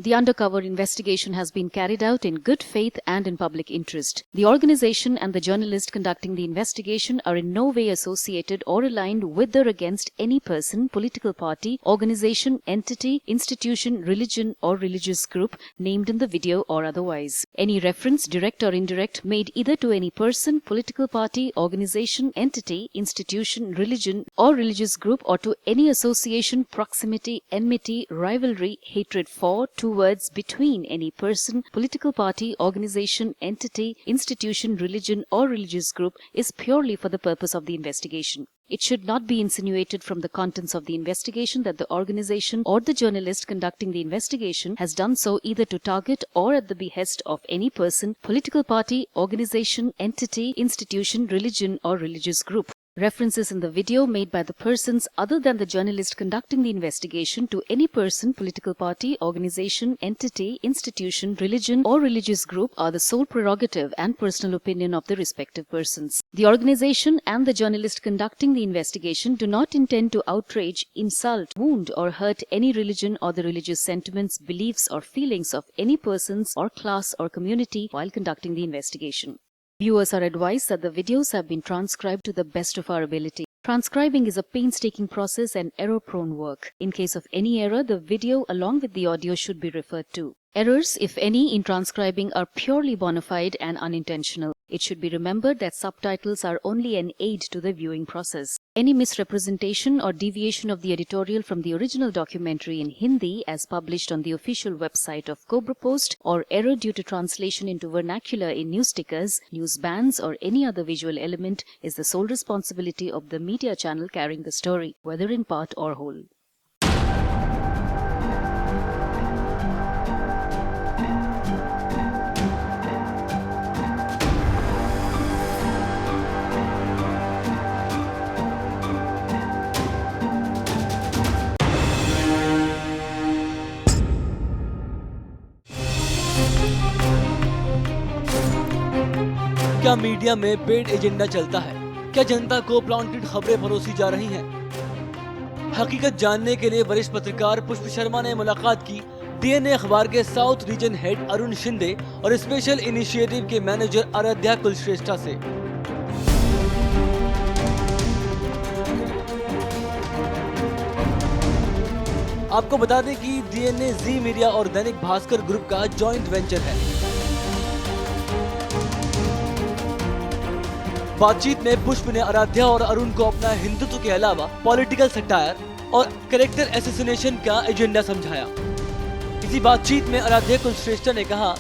The undercover investigation has been carried out in good faith and in public interest. The organization and the journalist conducting the investigation are in no way associated or aligned with or against any person, political party, organization, entity, institution, religion, or religious group named in the video or otherwise. Any reference, direct or indirect, made either to any person, political party, organization, entity, institution, religion, or religious group, or to any association, proximity, enmity, rivalry, hatred for, towards, between any person, political party, organization, entity, institution, religion, or religious group is purely for the purpose of the investigation. It should not be insinuated from the contents of the investigation that the organization or the journalist conducting the investigation has done so either to target or at the behest of any person, political party, organization, entity, institution, religion, or religious group. References in the video made by the persons other than the journalist conducting the investigation to any person, political party, organization, entity, institution, religion, or religious group are the sole prerogative and personal opinion of the respective persons. The organization and the journalist conducting the investigation do not intend to outrage, insult, wound, or hurt any religion or the religious sentiments, beliefs, or feelings of any persons or class or community while conducting the investigation. Viewers are advised that the videos have been transcribed to the best of our ability. Transcribing is a painstaking process and error-prone work. In case of any error, the video along with the audio should be referred to. Errors, if any, in transcribing are purely bona fide and unintentional. It should be remembered that subtitles are only an aid to the viewing process. Any misrepresentation or deviation of the editorial from the original documentary in Hindi as published on the official website of Cobra Post, or error due to translation into vernacular in news stickers, news bands, or any other visual element is the sole responsibility of the media channel carrying the story, whether in part or whole. क्या media में paid agenda चलता है? क्या जनता को planted खबरें परोसी जा रही हैं? हकीकत जानने के लिए वरिष्ठ पत्रकार पुष्प शर्मा ने मुलाकात की डीएनए अखबार के south region head Arun Shinde और स्पेशल इनिशिएटिव के मैनेजर आराध्या कुलश्रेष्ठा से। आपको बता दें कि डीएनए जी मीडिया और दैनिक भास्कर ग्रुप का जॉइंट वेंचर है। बातचीत में पुष्प ने आराध्या और अरुण को अपना हिंदुत्व के अलावा पॉलिटिकल सटायर और कैरेक्टर एसेसिनेशन का एजेंडा समझाया। इसी बातचीत में आराध्या कुलश्रेष्ठा ने कहा,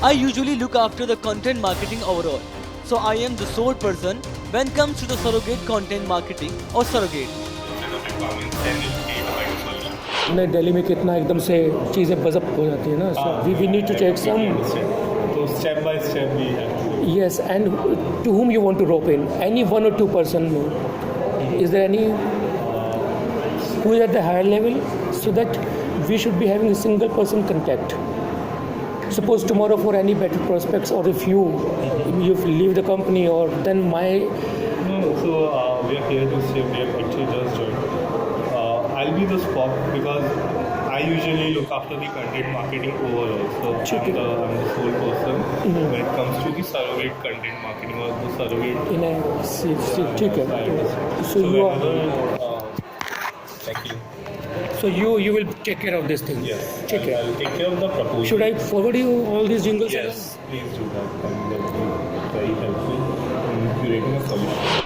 I usually look after the content marketing overall, so I am the sole person when comes to the surrogate content marketing और सरोगेट। नहीं, दिल्ली में कितना एकदम से चीज़ें बज़प हो जाती है ना, we need to take some step by step we have to. Yes, and to whom you want to rope in? Any one or two person? Is there any who is at the higher level, so that we should be having a single person contact? Suppose tomorrow for any better prospects, or if you leave the company, or then my So we are here to say we have actually just joined. I'll be the spot because I usually look after the content marketing overall. So I'm the sole person when it comes to the surrogate content marketing or the surrogate. in a ठीक है. So you are. Thank you. So you will take care of this thing. Yes. Take care. I'll take care of the proposal. Should I forward you all these jingles? Yes, please do that. And that will be very helpful in curating a solution.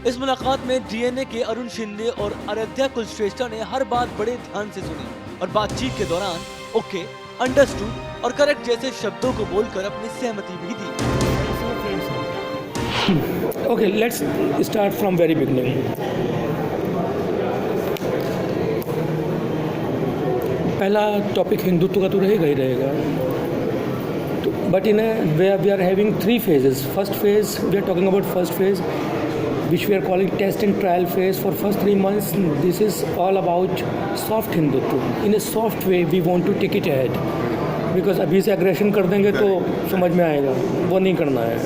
इस मुलाकात में DNA के अरुण शिंदे और आराध्या कुलश्रेष्ठा ने हर बात बड़े ध्यान से सुनी और बातचीत के दौरान ओके, अंडरस्टूड और करेक्ट जैसे शब्दों को बोलकर अपनी सहमति भी दी। Okay, let's start from very beginning. पहला टॉपिक हिंदुत्व का तो रहेगा ही रहेगा, but in we are having 3 phases. First phase, we are talking about first phase, which we are calling test and trial phase. For first 3 months, this is all about soft Hindutva. In a soft way, we want to take it ahead, because अभी से aggression कर देंगे तो समझ में आएगा, वो नहीं करना है.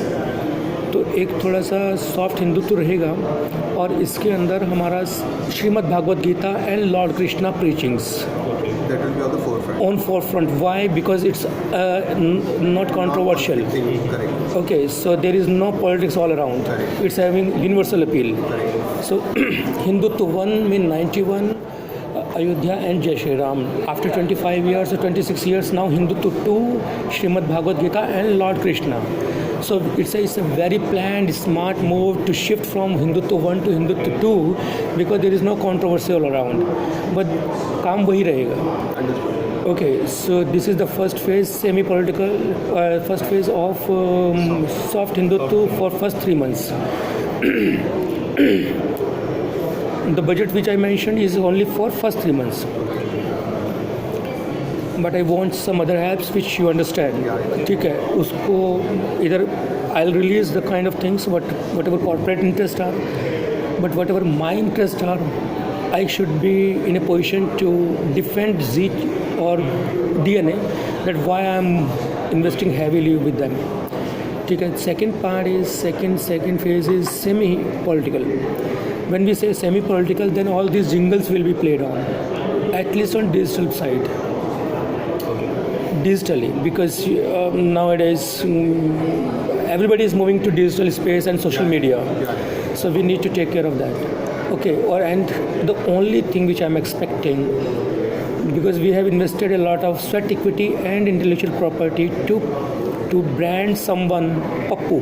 तो एक थोड़ा सा सॉफ्ट हिंदुत्व रहेगा और इसके अंदर हमारा Srimad Bhagavad Gita and Lord Krishna preachings That will be on the forefront. on forefront. Why? Because it's not controversial. Correct. Okay, so there is no politics all around. Correct. It's having universal appeal. Correct. So Hindutva 1 in 91, Ayodhya and Jai Shri Ram. After 25 years or 26 years now, Hindutva 2, Srimad Bhagavad Gita and Lord Krishna. So it's a very planned, smart move to shift from Hindutva 1 to Hindutva 2 because there is no controversy all around. But काम वही रहेगा. Understood. Okay, so this is the first phase, semi-political, first phase of soft Hindutva for first 3 months. The budget which I mentioned is only for first 3 months. But I want some other apps which you understand. ठीक है, उसको इधर I'll release the kind of things whatever corporate interests are, but whatever my interests are, I should be in a position to defend Zee or DNA that why I'm investing heavily with them. ठीक है, second part is second phase is semi-political. When we say semi-political, then all these jingles will be played on, at least on digital side. Digitally, because nowadays everybody is moving to digital space and social media, so we need to take care of that. Okay, and the only thing which I'm expecting, because we have invested a lot of sweat equity and intellectual property to brand someone Pappu.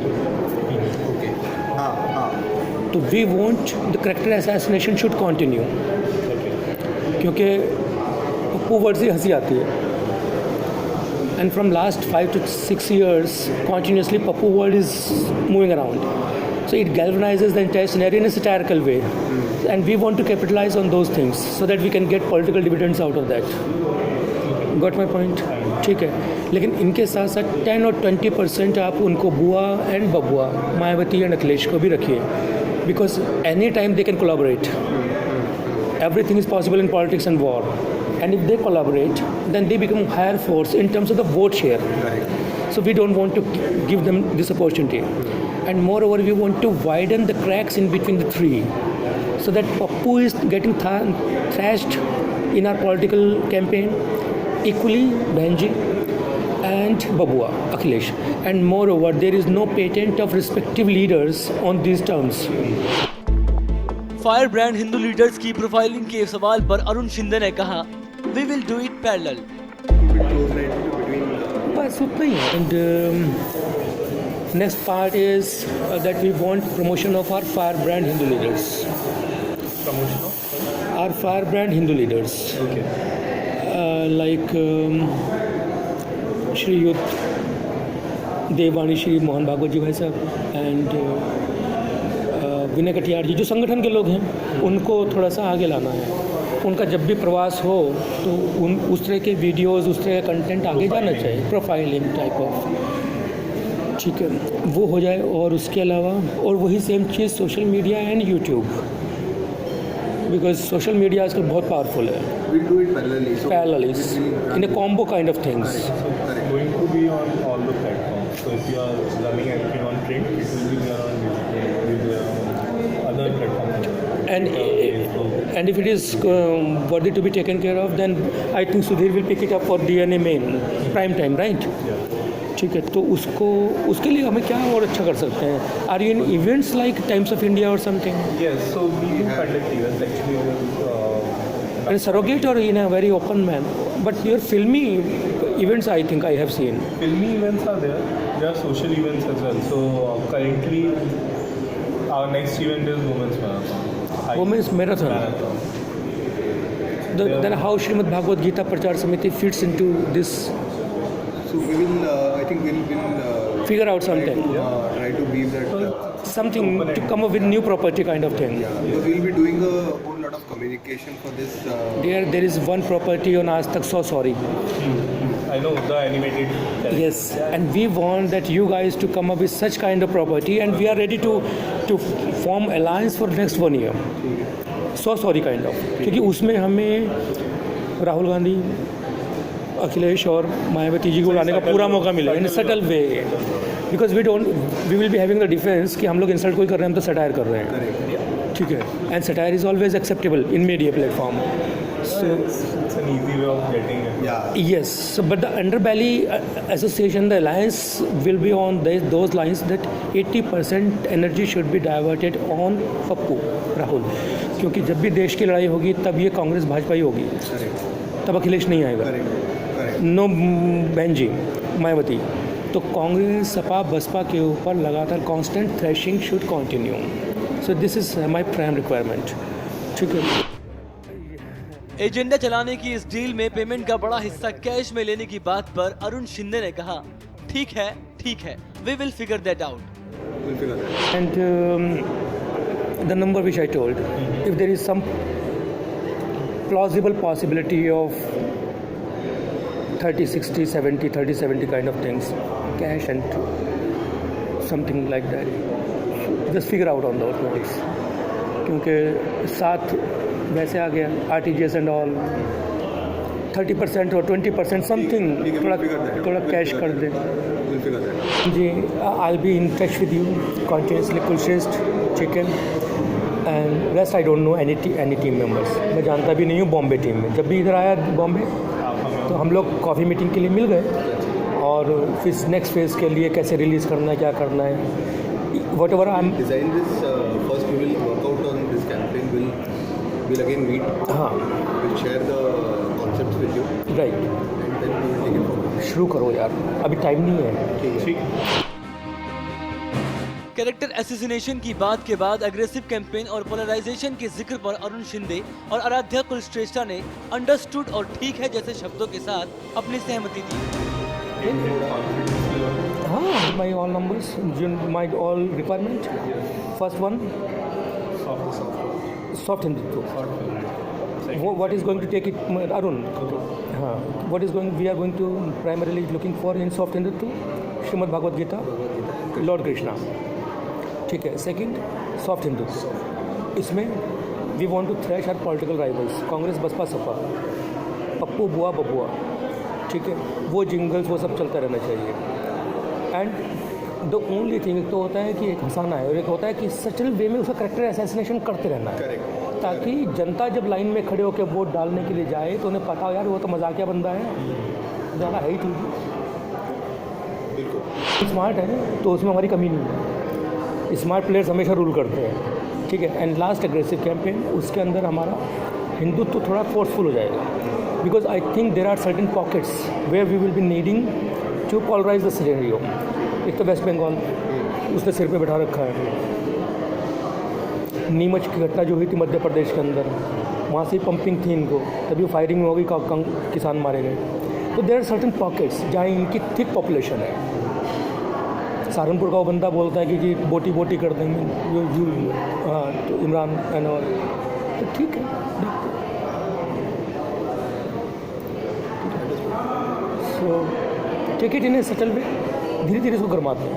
Okay. So we want the character assassination should continue, क्योंकि Pappu word से हंसी आती है. And from last 5 to 6 years, continuously Pappu world is moving around. So it galvanizes the entire scenario in a satirical way. And we want to capitalize on those things so that we can get political dividends out of that. Got my point? ठीक है, लेकिन इनके साथ साथ 10 और 20% आप उनको बुआ एंड बबुआ, मायावती एंड अखिलेश को भी रखिए. Because any time they can collaborate. Everything is possible in politics and war. And if they collaborate, then they become higher force in terms of the vote share. Correct. So we don't want to give them this opportunity. And moreover, we want to widen the cracks in between the three, so that Pappu is getting thrashed in our political campaign, equally Benji and Babua, Akhilesh. And moreover, there is no patent of respective leaders on these terms. Fire brand Hindu leaders की profiling के सवाल पर अरुण शिंदे ने कहा, we will do it parallel. बस उतना ही है. And next part is that we want promotion of our fire brand Hindu leaders. Promotion of? Our fire brand Hindu leaders. Okay. Like Shri Yut Devani Shri Mohan Bhagwat जी भाई साहब and Vinay Katiyar जी जो संगठन के लोग हैं, उनको थोड़ा सा आगे लाना है. उनका जब भी प्रवास हो तो उस तरह के वीडियोस, उस तरह का कंटेंट आगे जाना चाहिए, प्रोफाइलिंग टाइप ऑफ. ठीक है, वो हो जाए. और उसके अलावा और वही same cheese social media and YouTube, because social media आजकल बहुत पावरफुल है. We'll do it parallelly. So Parallelly, in a combo kind of things. Correct. Going to be on all the platforms. So if you are running anything on print, it will be there on other platforms. And if it is worthy to be taken care of, then I think Sudhir will pick it up for DNA main prime time, right? Yeah. ठीक है, तो उसके लिए हमें क्या और अच्छा कर सकते हैं? Are you in events like Times of India or something? Yes, so we do conduct events actually. And surrogate or in a very open man? But your filmy events, I think I have seen. Filmy events are there. There are social events as well. So currently, our next event is Women's Marathon. Women's Marathon. Then how Srimad Bhagavad Gita Prachar Samiti fits into this? So we will, I think we'll Figure out something. try to weave that. Something to come up with new property kind of thing. Yeah, because we'll be doing a whole lot of communication for this. There is one property on Aaj Tak, so sorry. I know the animated. Yes, and we want that you guys to come up with such kind of property, and we are ready to form alliance for next 1 year. So sorry kind of, क्योंकि उसमें हमें राहुल गांधी, अखिलेश और मायावती जी को लाने का पूरा मौका मिलेगा in subtle way. Because we will be having the defence कि हम लोग इंसल्ट कोई कर रहे हैं, हम तो सटायर कर रहे हैं, ठीक है, and satire is always acceptable in media platform. So It's an easy way of getting it. Yeah. yes, so, but the Underbelly Association, the alliance will be on those lines that 80% energy should be diverted on Pappu Rahul, क्योंकि जब भी देश की लड़ाई होगी तब ये कांग्रेस भाजपा ही होगी, तब अखिलेश नहीं आएगा. नो बहन जी मायावती. तो कांग्रेस सपा बसपा के ऊपर लगातार constant threshing should continue. So this is my prime requirement. ठीक है. एजेंडा चलाने की इस डील में पेमेंट का बड़ा हिस्सा कैश में लेने की बात पर अरुण शिंदे ने कहा, ठीक है, we will figure that out. And the number which I told, if there is some plausible possibility of 30, 60, 70, 30, 70 kind of things, cash and something like that, just figure out on those lines. क्योंकि साथ वैसे आ गया RTGS and all 30% और 20% something थोड़ा cash कर दे. जी, I will be in touch with you continuously. Kulshreshtha, चिकन and rest I don't know any team members. मैं जानता भी नहीं हूँ बॉम्बे टीम में. जब भी इधर आया बॉम्बे तो हम लोग कॉफ़ी मीटिंग के लिए मिल गए, और फिर नेक्स्ट फेज़ के लिए कैसे रिलीज़ करना है, क्या करना है, what ever I am Design this. First, we will work out on this campaign. We'll again meet. हाँ We'll share the concepts with you, right. and then we will take it forward. शुरू करो यार, अभी time नहीं है. ठीक. Character एसोसिनेशन की बात के बाद एग्रेसिव कैंपेन और पोलराइजेशन के जिक्र पर अरुण शिंदे और आराध्या कुलश्रेष्ठा ने अंडरस्टूड और ठीक है जैसे शब्दों के साथ अपनी सहमति दी. हाँ, my all numbers, my all requirement. First one, soft Hindutva. What is going to take it, Arun? हाँ, what is going? We are going to primarily looking for in soft Hindutva, Srimad Bhagavad Gita, Lord Krishna. ठीक है. Second, soft Hindutva. इसमें we want to thrash our political rivals, Congress, Baspa, Sapa, Pappu, बुआ, बबुआ. ठीक है, वो jingles वो सब चलता रहना चाहिए. एंड द ओनली थिंग, एक तो होता है कि एक हंसाना है, और एक होता है कि सटल वे में उसका करेक्टर असैसिनेशन करते रहना है, ताकि जनता जब लाइन में खड़े होकर वोट डालने के लिए जाए तो उन्हें पता हो यार वो तो मजाकिया बंदा है, ज़्यादा है ही ठीक. स्मार्ट है तो उसमें हमारी कमी नहीं है. स्मार्ट प्लेयर्स हमेशा रूल करते हैं. ठीक है. एंड लास्ट एग्रेसिव कैंपेन, उसके अंदर हमारा हिंदुत्व थोड़ा फोर्सफुल हो जाएगा, because I think there are certain pockets where we will be needing to polarise the scenario. एक तो वेस्ट बंगाल, उसने सिर पे बैठा रखा है. नीमच की घटना जो हुई थी मध्य प्रदेश के अंदर, वहाँ से पंपिंग थी इनको, तभी फायरिंग में हो गई, किसान मारे गए. तो देर आर सर्टेन पॉकेट्स जहाँ इनकी थिक पॉपुलेशन है. सहारनपुर का वो बंदा बोलता है कि जी बोटी बोटी कर देंगे हाँ, तो इमरान एंड ऑल. तो ठीक है, so take it in a subtle way, धीरे धीरे इसको गरमाते हैं.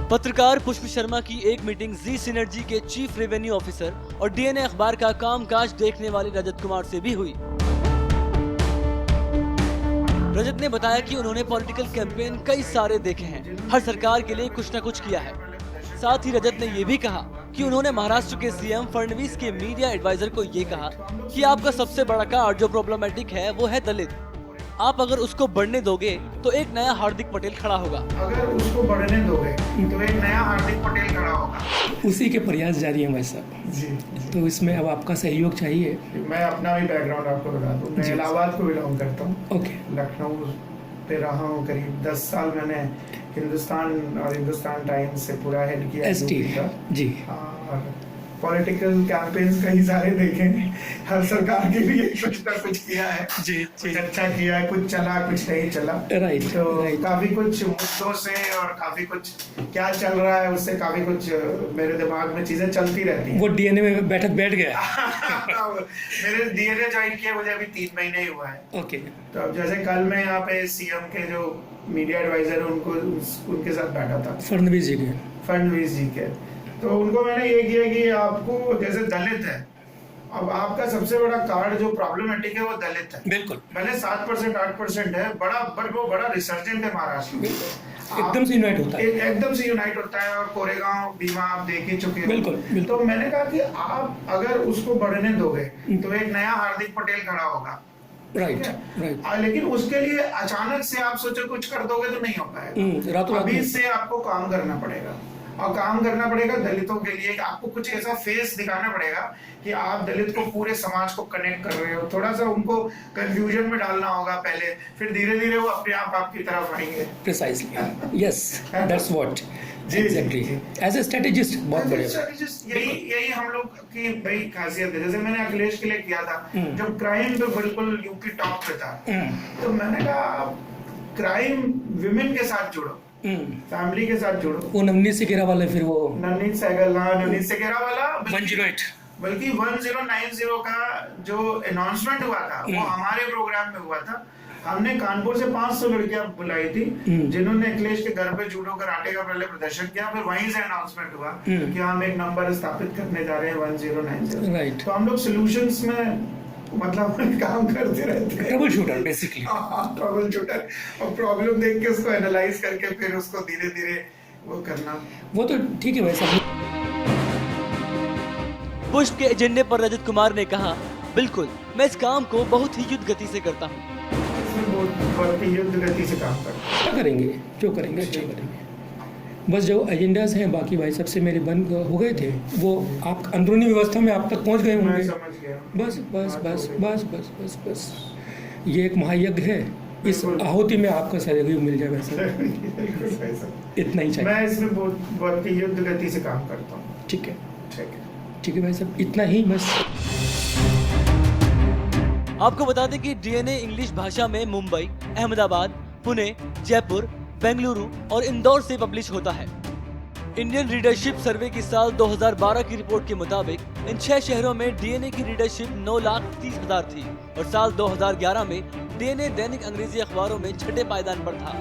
पत्रकार पुष्प शर्मा की एक मीटिंग जी सिनर्जी के चीफ रेवेन्यू ऑफिसर और डीएनए अखबार का कामकाज देखने वाले रजत कुमार से भी हुई. रजत ने बताया कि उन्होंने पॉलिटिकल कैंपेन कई सारे देखे हैं, हर सरकार के लिए कुछ न कुछ किया है. साथ ही रजत ने ये भी कहा कि उन्होंने महाराष्ट्र के सीएम फडणवीस के मीडिया एडवाइजर को ये कहा कि आपका सबसे बड़ा कार्ड जो प्रॉब्लमेटिक है वो है दलित. आप अगर उसको बढ़ने दोगे तो एक नया हार्दिक पटेल खड़ा होगा. अगर उसको बढ़ने दोगे तो एक नया हार्दिक पटेल खड़ा होगा. उसी के प्रयास जारी हैं भाई साहब जी. तो इसमें अब आपका सहयोग चाहिए. मैं अपना भी बैकग्राउंड आपको बता दूं. मैं इलाहाबाद को बिलोंग करता हूँ. ओके. लखनऊ पे रहा हूँ करीब 10 साल. मैंने हिंदुस्तान और हिंदुस्तान टाइम्स से पूरा हेड किया ST जी. और पॉलिटिकल कैंपेन्स कई सारे देखे हैं. हर सरकार के लिए कुछ ना कुछ किया है. जी कुछ अच्छा किया है, कुछ चला, कुछ नहीं चला. राइट. तो काफी कुछ मुद्दों से और काफी कुछ क्या चल रहा है उससे काफी कुछ मेरे दिमाग में चीजें चलती रहती हैं. वो डीएनए में बैठक बैठ गया. मेरे डीएनए ज्वाइन किए मुझे अभी 3 महीने ही हुआ है. ओके. तो अब जैसे कल मैं यहाँ पे सीएम के जो मीडिया एडवाइजर है उनके साथ बैठा था, फडणवीस जी के. तो उनको मैंने ये किया कि आपको जैसे दलित है अब आपका सबसे बड़ा कार्ड जो प्रॉब्लमेटिक है वो दलित है। बिल्कुल भले 7% 8% है, वो बड़ा रिसर्जेंट है महाराष्ट्र में। एकदम से यूनाइट होता है, एकदम से यूनाइट होता है। और कोरेगांव भीमा आप देख ही चुके हो। बिल्कुल। तो मैंने कहा कि आप अगर उसको बढ़ने दोगे तो एक नया हार्दिक पटेल खड़ा होगा, राइट। लेकिन उसके लिए अचानक से आप सोचो कुछ कर दोगे तो नहीं हो पाएगा। रातों रात अभी से आपको काम करना पड़ेगा, और काम करना पड़ेगा दलितों के लिए। आपको कुछ ऐसा फेस दिखाना पड़ेगा कि आप दलित को पूरे समाज को कनेक्ट कर रहे हो। थोड़ा सा उनको कंफ्यूजन में डालना होगा पहले, फिर धीरे धीरे वो अपने आप आपकी तरफ आएंगे। Precisely, yes, that's what exactly. As a strategist बहुत बढ़िया। यही हम लोग की भाई खासियत है। जैसे मैंने अखिलेश के लिए किया था, जब क्राइम पे बिल्कुल यूपी टॉप पे था, तो मैंने कहा क्राइम विमेन के साथ जुड़ो, फैमिली के साथ जुड़ो। वो नवनीत सिकेरा वाले, फिर वो नवनीत सहगल, नवनीत सिकेरा वाला 108, बल्कि 1090 का जो अनाउंसमेंट हुआ था वो हमारे प्रोग्राम में हुआ था। हमने कानपुर से 500 लड़कियां बुलाई थी जिन्होंने अखिलेश के घर पे जूडो कराटे का पहले प्रदर्शन किया, फिर वहीं से अनाउंसमेंट हुआ कि हम एक नंबर स्थापित करने जा रहे हैं 1090। राइट। तो हम लोग सॉल्यूशंस में मतलब काम करते रहते हैं, trouble shooter basically. Trouble shooter, और प्रॉब्लम देख के उसको एनालाइज करके फिर उसको धीरे धीरे वो करना। वो तो ठीक है भाई साहब। पुष्प के एजेंडे पर रजत कुमार ने कहा, बिल्कुल मैं इस काम को बहुत ही युद्ध गति से करता हूँ। बहुत ही युद्ध गति से काम करता क्या करेंगे, जो करेंगे अच्छा करेंगे। बस जो एजेंडाज हैं बाकी भाई सबसे मेरे बंद हो गए थे, वो आप अंदरूनी व्यवस्था में आप तक पहुंच गए मैं होंगे। समझ गया। बस बस बस बस बस बस बस ये एक महायज्ञ है, इस आहुति में आपका सहयोग मिल जाए वैसे इतना ही चाहिए। मैं इसमें बहुत ही युद्ध गति से काम करता हूँ। ठीक है, ठीक है, ठीक है भाई साहब, इतना ही बस। आपको बता दें कि डीएनए इंग्लिश भाषा में मुंबई, अहमदाबाद, पुणे, जयपुर, बेंगलुरु और इंदौर से पब्लिश होता है। इंडियन रीडरशिप सर्वे की साल 2012 की रिपोर्ट के मुताबिक इन 6 शहरों में डीएनए की रीडरशिप 9,30,000 थी और साल 2011 में डीएनए दैनिक अंग्रेजी अखबारों में छठे पायदान पर था।